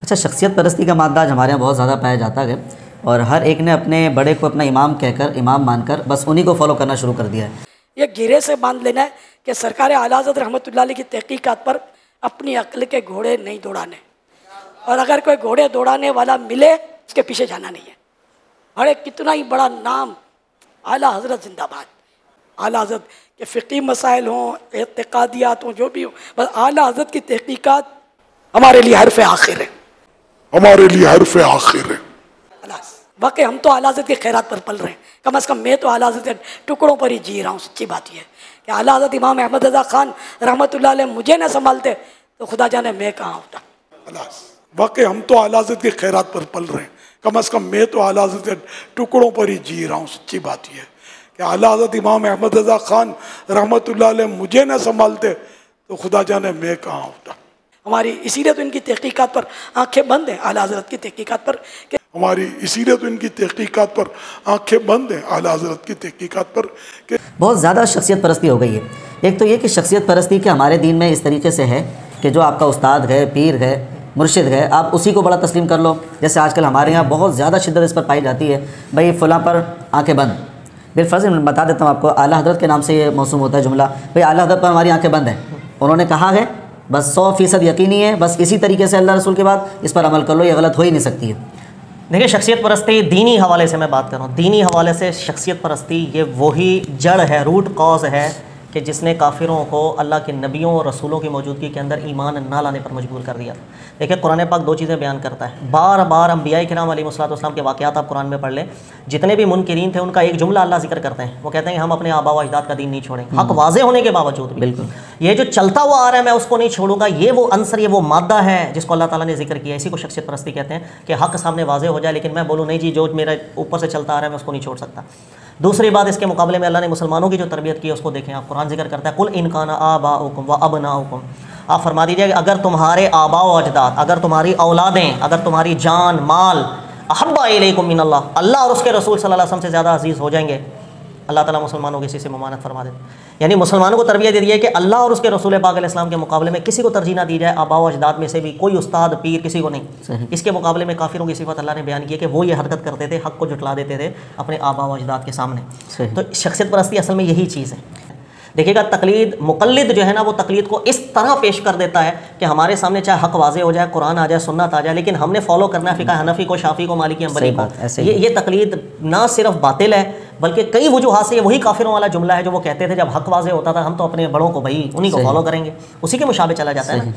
اچھا، شخصیت پرستی کا مادہ آج ہمارے یہاں بہت زیادہ پایا جاتا ہے، اور ہر ایک نے اپنے بڑے کو اپنا امام کہہ کر، امام مان کر بس انہی کو فالو کرنا شروع کر دیا ہے۔ یہ گھیرے سے باندھ لینا ہے کہ سرکار اعلیٰ حضرت رحمۃ اللہ علیہ کی تحقیقات پر اپنی عقل کے گھوڑے نہیں دوڑانے، اور اگر کوئی گھوڑے دوڑانے والا ملے اس کے پیچھے جانا نہیں ہے۔ اور ایک کتنا ہی بڑا نام، اعلیٰ حضرت زندہ باد۔ اعلیٰ حضرت کے فقہی مسائل ہوں، اعتقادیات ہوں، جو بھی ہوں، بس اعلیٰ حضرت کی تحقیقات ہمارے لیے حرف آخر ہے، ہمارے لیے حرف آخر ہے۔ واقعی ہم تو اعلیٰ حضرت کی خیرات پر پل رہے ہیں، کم از کم میں تو اعلیٰ حضرت کے ٹکڑوں پر ہی جی رہا ہوں۔ سچی بات یہ ہے کہ اعلیٰ حضرت امام احمد رضا خان رحمۃ اللہ علیہ مجھے نہ سنبھالتے تو خدا جانے میں کہاں ہوتا۔ واقعی ہم تو اعلیٰ حضرت کی خیرات پر پل رہے ہیں، کم از کم میں تو اعلیٰ حضرت کے ٹکڑوں پر ہی جی رہا ہوں۔ سچی بات یہ ہے کہ اعلیٰ حضرت امام احمد رضا خان رحمۃ اللہ علیہ مجھے نہ سنبھالتے تو خدا جانے میں کہاں ہوتا۔ ہماری اسی لیے تو ان کی تحقیقات پر آنکھیں بند ہیں، اعلیٰ حضرت کی تحقیقات پر، کہ ہماری اسی لیے تو ان کی تحقیقات پر آنکھیں بند ہیں، اعلیٰ حضرت کی تحقیقات پر، کہ بہت زیادہ شخصیت پرستی ہو گئی ہے۔ ایک تو یہ کہ شخصیت پرستی کہ ہمارے دین میں اس طریقے سے ہے کہ جو آپ کا استاد ہے، پیر ہے، مرشد ہے، آپ اسی کو بڑا تسلیم کر لو۔ جیسے آج کل ہمارے یہاں بہت زیادہ شدت اس پر پائی جاتی ہے، بھائی فلاں پر آنکھیں بند۔ بالفرض میں بتا دیتا ہوں آپ کو، اعلیٰ حضرت کے نام سے یہ موسوم ہوتا ہے جملہ، بھائی اعلیٰ حضرت پر ہماری آنکھیں بند ہیں، انہوں نے کہا ہے، بس 100% یقینی ہے، بس اسی طریقے سے اللہ رسول کے بعد اس پر عمل کر لو، یہ غلط ہو ہی نہیں سکتی ہے۔ دیکھیں، شخصیت پرستی دینی حوالے سے میں بات کر رہا ہوں، دینی حوالے سے شخصیت پرستی یہ وہی جڑ ہے، روٹ کاز ہے کہ جس نے کافروں کو اللہ کے نبیوں اور رسولوں کی موجودگی کے اندر ایمان نہ لانے پر مجبور کر دیا۔ دیکھیں، قرآن پاک دو چیزیں بیان کرتا ہے، بار بار انبیاء کرام علیہ السلام کے واقعات آپ قرآن میں پڑھ لیں، جتنے بھی منکرین تھے ان کا ایک جملہ اللہ ذکر کرتے ہیں، وہ کہتے ہیں کہ ہم اپنے آباء و اجداد کا دین نہیں چھوڑیں گے، حق واضح ہونے کے باوجود بھی۔ بالکل، یہ جو چلتا ہوا آ رہا ہے میں اس کو نہیں چھوڑوں گا، یہ وہ عنصر، یہ وہ مادہ ہے جس کو اللہ تعالیٰ نے ذکر کیا، اسی کو شخصیت پرستی کہتے ہیں کہ حق سامنے واضح ہو جائے لیکن میں بولوں نہیں جی جو میرا اوپر سے چلتا آ رہا ہے میں اس کو نہیں چھوڑ سکتا۔ دوسری بات، اس کے مقابلے میں اللہ نے مسلمانوں کی جو تربیت کی ہے اس کو دیکھیں، آپ قرآن ذکر کرتا ہے قل ان کان آباؤکم وابناؤکم، آپ فرما دیجئے کہ اگر تمہارے آباء و اجداد، اگر تمہاری اولادیں، اگر تمہاری جان مال احب الیکم من اللہ، اللہ اور اس کے رسول صلی اللہ علیہ وسلم سے زیادہ عزیز ہو جائیں گے، اللہ تعالیٰ مسلمانوں کی اسی سے ممانعت فرما دیتے ہیں۔ یعنی مسلمانوں کو تربیت دے دی ہے کہ اللہ اور اس کے رسول پاک علیہ السلام کے مقابلے میں کسی کو ترجیح نہ دی جائے، آباء و اجداد میں سے بھی کوئی استاد پیر کسی کو نہیں۔ اس کے مقابلے میں کافروں کی صفت اللہ نے بیان کی ہے کہ وہ یہ حرکت کرتے تھے، حق کو جھٹلا دیتے تھے اپنے آباء و اجداد کے سامنے۔ تو شخصیت پرستی اصل میں یہی چیز ہے۔ دیکھیے گا، تقلید، مقلد جو ہے نا وہ تقلید کو اس طرح پیش کر دیتا ہے کہ ہمارے سامنے چاہے حق واضح ہو جائے، قرآن آ جائے، سنت آ جائے، لیکن ہم نے فالو کرنا ہے فقہ حنفی کو، شافعی کو، مالکی حنبلی کو۔ یہ تقلید نہ صرف باطل ہے بلکہ کئی وجوہات سے یہ وہی کافروں والا جملہ ہے جو وہ کہتے تھے جب حق واضح ہوتا تھا ہم تو اپنے بڑوں کو بھائی انہی کو فالو کریں گے، اسی کے مشابہ چلا جاتا ہے نا۔